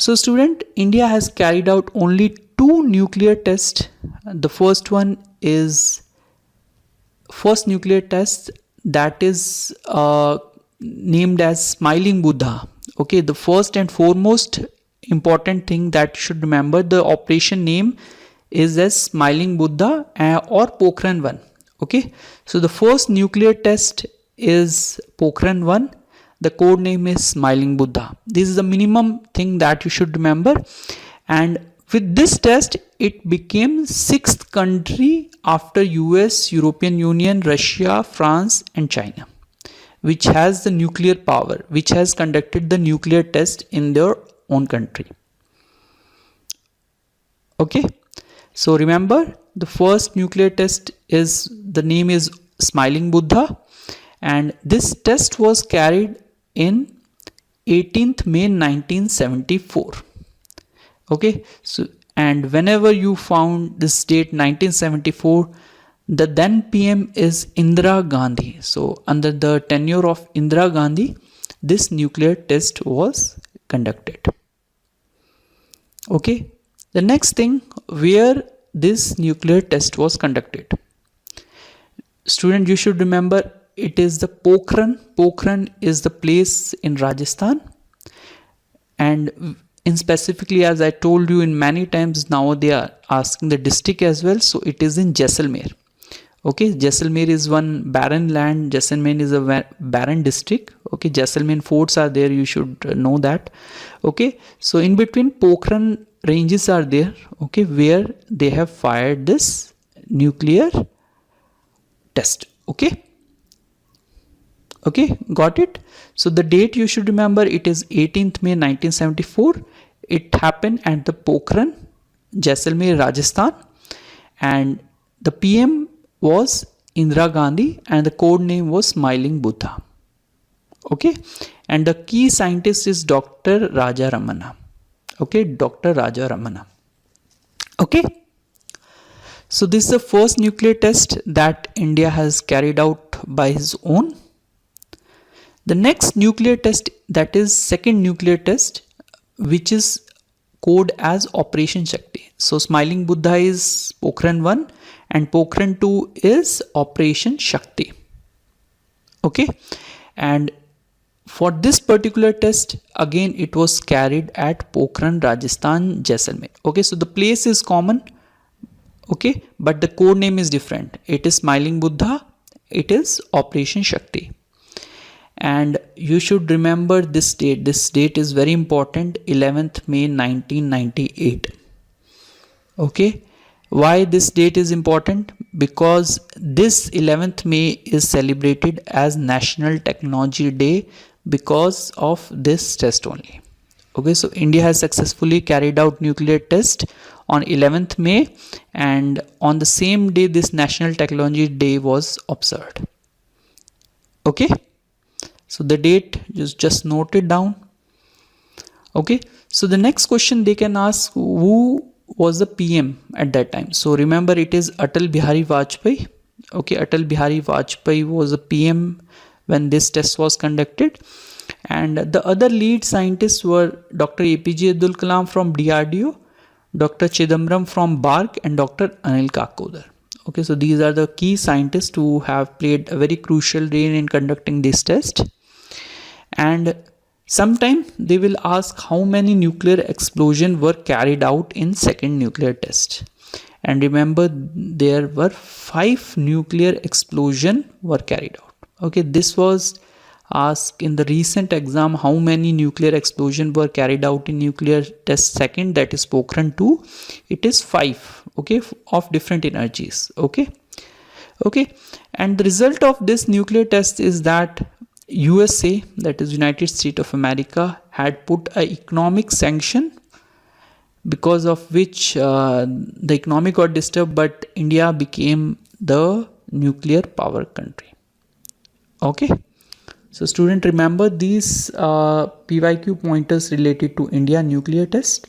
So student, India has carried out only 2 nuclear tests. The first one is first nuclear test, that is named as Smiling Buddha. Okay, the first and foremost important thing that you should remember, the operation name is as Smiling Buddha or Pokhran 1. Okay, so the first nuclear test is Pokhran 1. The code name is Smiling Buddha. This is the minimum thing that you should remember. And with this test, it became 6th country after US, European Union, Russia, France and China, which has the nuclear power, which has conducted the nuclear test in their own country. Okay, so remember, the first nuclear test is, the name is Smiling Buddha, and this test was carried in 18th May 1974. Okay, so and whenever you found this date 1974, the then PM is Indira Gandhi. So under the tenure of Indira Gandhi, this nuclear test was conducted. Okay, the next thing, where this nuclear test was conducted. Student, you should remember, it is the Pokhran. Pokhran is the place in Rajasthan, and in specifically, as I told you in many times, now they are asking the district as well, so it is in Jaisalmer. Okay, Jaisalmer is one barren land. Jaisalmer is a barren district. Okay, Jaisalmer forts are there, you should know that. Okay, so in between Pokhran ranges are there, okay, where they have fired this nuclear test. Okay, okay, got it. So the date you should remember, it is 18th May 1974. It happened at the Pokhran, Jaisalmer, Rajasthan, and the PM was Indira Gandhi and the code name was Smiling Buddha. Okay, and the key scientist is Dr. Raja Ramana. Okay, Dr. Raja Ramana. Okay, so this is the first nuclear test that India has carried out by his own. The next nuclear test, that is second nuclear test, which is code as Operation Shakti. So Smiling Buddha is Pokhran 1 and Pokhran 2 is Operation Shakti. Okay, and for this particular test, again it was carried at Pokhran, Rajasthan, Jaisalmer. Okay, so the place is common, okay, but the code name is different. It is Smiling Buddha, it is Operation Shakti. And you should remember this date. This date is very important, 11th May 1998. Okay, why this date is important? Because this 11th May is celebrated as National Technology Day because of this test only. Okay, so India has successfully carried out nuclear test on 11th May, and on the same day this National Technology Day was observed. Okay, so the date just note it down. Okay, so the next question they can ask, who was the PM at that time? So remember, it is Atal Bihari Vajpayee. Okay, Atal Bihari Vajpayee was a PM when this test was conducted, and the other lead scientists were Dr. APJ Abdul Kalam from DRDO, Dr. Chidambaram from BARC and Dr. Anil Kakodar. Okay, so these are the key scientists who have played a very crucial role in conducting this test. And sometime they will ask how many nuclear explosions were carried out in second nuclear test. And remember, there were 5 nuclear explosions were carried out. Okay, this was asked in the recent exam, how many nuclear explosions were carried out in nuclear test second, that is Pokhran 2. It is 5, okay, of different energies. Okay, and the result of this nuclear test is that USA, that is United States of America, had put an economic sanction, because of which the economy got disturbed, but India became the nuclear power country. Okay, so student, remember these PYQ pointers related to India nuclear test.